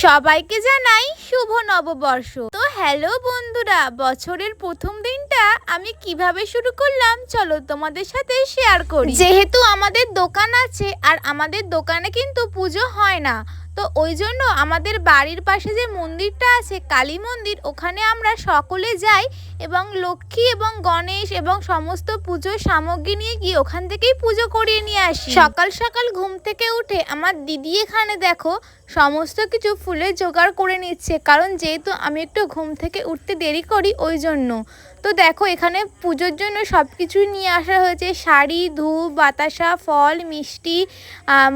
সবাইকে জানাই শুভ নববর্ষ। তো হ্যালো বন্ধুরা, বছরের প্রথম দিনটা আমি কিভাবে শুরু করলাম চলো তোমাদের সাথে শেয়ার করি। যেহেতু আমাদের দোকান আছে আর আমাদের দোকানে কিন্তু পুজো হয় না, তো ওই জন্য আমাদের বাড়ির পাশে যে মন্দিরটা আছে কালী মন্দির, ওখানে আমরা সকলে যাই এবং লক্ষ্মী এবং গণেশ এবং সমস্ত পুজোর সামগ্রী নিয়ে গিয়ে ওখান থেকেই পুজো করিয়ে নিয়ে আসি। সকাল সকাল ঘুম থেকে উঠে আমার দিদি এখানে দেখো সমস্ত কিছু ফুলের জোগাড় করে নিচ্ছে, কারণ যেহেতু আমি একটু ঘুম থেকে উঠতে দেরি করি ওই জন্য। তো দেখো এখানে পুজোর জন্য সব কিছুই নিয়ে আসা হয়েছে, শাড়ি, ধূপ, বাতাসা, ফল, মিষ্টি,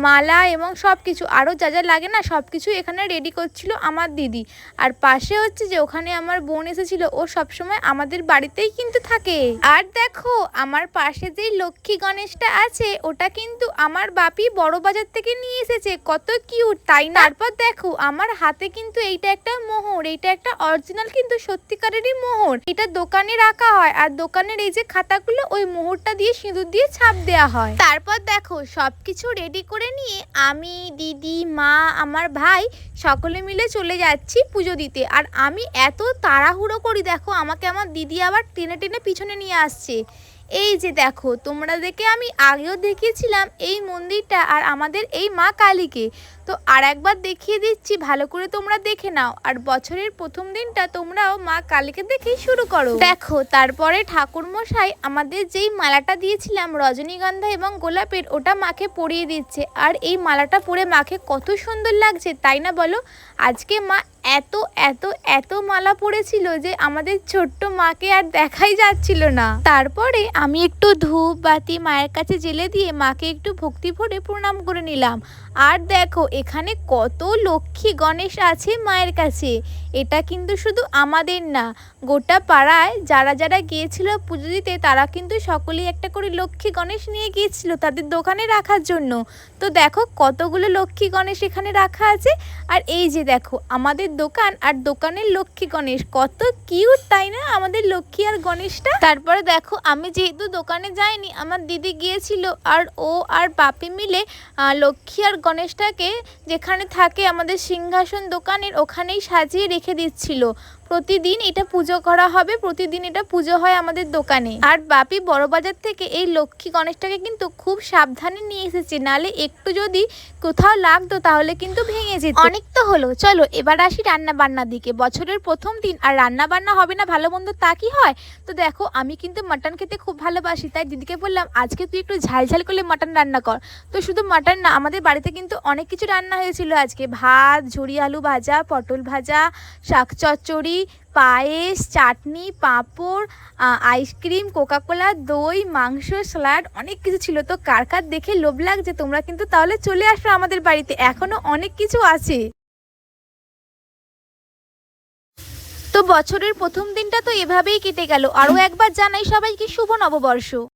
মালা এবং সব কিছু আরও যা যা লাগে না সব কিছু এখানে রেডি করছিল আমার দিদি। আর পাশে হচ্ছে যে ওখানে আমার বোন এসেছিল, ও সবসময় আমাদের বাড়িতেই কিন্তু থাকে। আর দেখো আমার পাশে যেই লক্ষ্মী গণেশটা আছে ওটা কিন্তু আমার বাপি বড় বাজার থেকে নিয়ে এসেছে, কত কিউট তাই না? তারপর দেখো আমার হাতে কিন্তু এইটা একটা মোহর, এইটা একটা অরিজিনাল কিন্তু সত্যিকারেরই মোহর, এটা দোকানে রাখা হয় আর দোকানের এই যে খাতাগুলো ওই মোহরটা দিয়ে সিঁদুর দিয়ে ছাপ দেওয়া হয়। তারপর দেখো সবকিছু রেডি করে নিয়ে আমি, দিদি, মা, আমার ভাই সকলে মিলে চলে যাচ্ছি পুজো দিতে। আর আমি এত তাড়াহুড়ো করি, দেখো আমাকে আমার দিদি আবার টেনে টেনে পিছনে নিয়ে আসছে। এই যে দেখো তোমরা দেখে আমি আগেও দেখিয়েছিলাম এই মন্দিরটা আর আমাদের এই মা কালীকে, তো আর একবার দেখিয়ে দিচ্ছি, ভালো করে তোমরা দেখে নাও। আর বছরের প্রথম দিনটা তোমরাও মা কালীকে দেখেই শুরু করো। দেখো তারপরে ঠাকুরমশাই আমাদের যেই মালাটা দিয়েছিলাম রজনীগন্ধা এবং গোলাপের, ওটা মাকে পরিয়ে দিচ্ছে। আর এই মালাটা পরে মাকে কত সুন্দর লাগছে তাই না বলো? আজকে মা এত এত এত মালা পড়েছিল যে আমাদের ছোট্ট মাকে আর দেখাই যাচ্ছিল না। তারপরে আমি একটু ধূপ বাতি মায়ের কাছে জ্বেলে দিয়ে মাকে একটু ভক্তি ভরে প্রণাম করে নিলাম। আর দেখো এখানে কত লক্ষ্মী গণেশ আছে মায়ের কাছে, এটা কিন্তু শুধু আমাদের না, গোটা পাড়ায় যারা যারা গিয়েছিল পুজো দিতে তারা কিন্তু সকলেই একটা করে লক্ষ্মী গণেশ নিয়ে গিয়েছিল তাদের দোকানে রাখার জন্য। তো দেখো কতগুলো লক্ষ্মী গণেশ এখানে রাখা আছে। আর এই যে দেখো আমাদের দোকান আর দোকানের লক্ষ্মী গণেশ, কত কিউট তাই না আমাদের লক্ষ্মী আর গণেশটা। তারপরে দেখো আমি যেহেতু দোকানে যাইনি, আমার দিদি গিয়েছিল আর ও আর বাপি মিলে লক্ষ্মী আর গণেশটাকে যেখানে থাকে আমাদের সিংহাসন দোকানের ওখানেই সাজিয়ে রেখে দিচ্ছিল। প্রতিদিন এটা পুজো করা হবে, প্রতিদিন এটা পুজো হয় আমাদের দোকানে। আর বাপি বড়বাজার থেকে এই লক্ষ্মী গণেশটাকে কিন্তু খুব সাবধানে নিয়ে এসেছে, নালে একটু যদি কোথাও লাগতো তাহলে কিন্তু ভেঙে যেত। অনেক তো হলো, চলো এবার আসি রান্না বান্নার দিকে। বছরের প্রথম দিন আর রান্না বান্না হবে না ভালো মন্দ তা কি হয়? তো দেখো আমি কিন্তু মাটন খেতে খুব ভালোবাসি, তাই দিদিকে বললাম আজকে তুই একটু ঝাল ঝাল করে মাটন রান্না কর। তো শুধু মাটন না, আমাদের বাড়িতে কিন্তু অনেক কিছু রান্না হয়েছিল আজকে, ভাত, ঝুরি আলু ভাজা, পটল ভাজা, শাক চচ্চড়ি, পায়েস, চাটনি, পাঁপড়, আইসক্রিম, কোকাকোলা, দই, মাংস, স্যালাড, অনেক কিছু ছিল। তো কার কার দেখে লোভ লাগছে তোমরা কিন্তু তাহলে চলে আসো আমাদের বাড়িতে, এখনো অনেক কিছু আছে। তো বছরের প্রথম দিনটা তো এভাবেই কেটে গেল। আরও একবার জানাই সবাইকে শুভ নববর্ষ।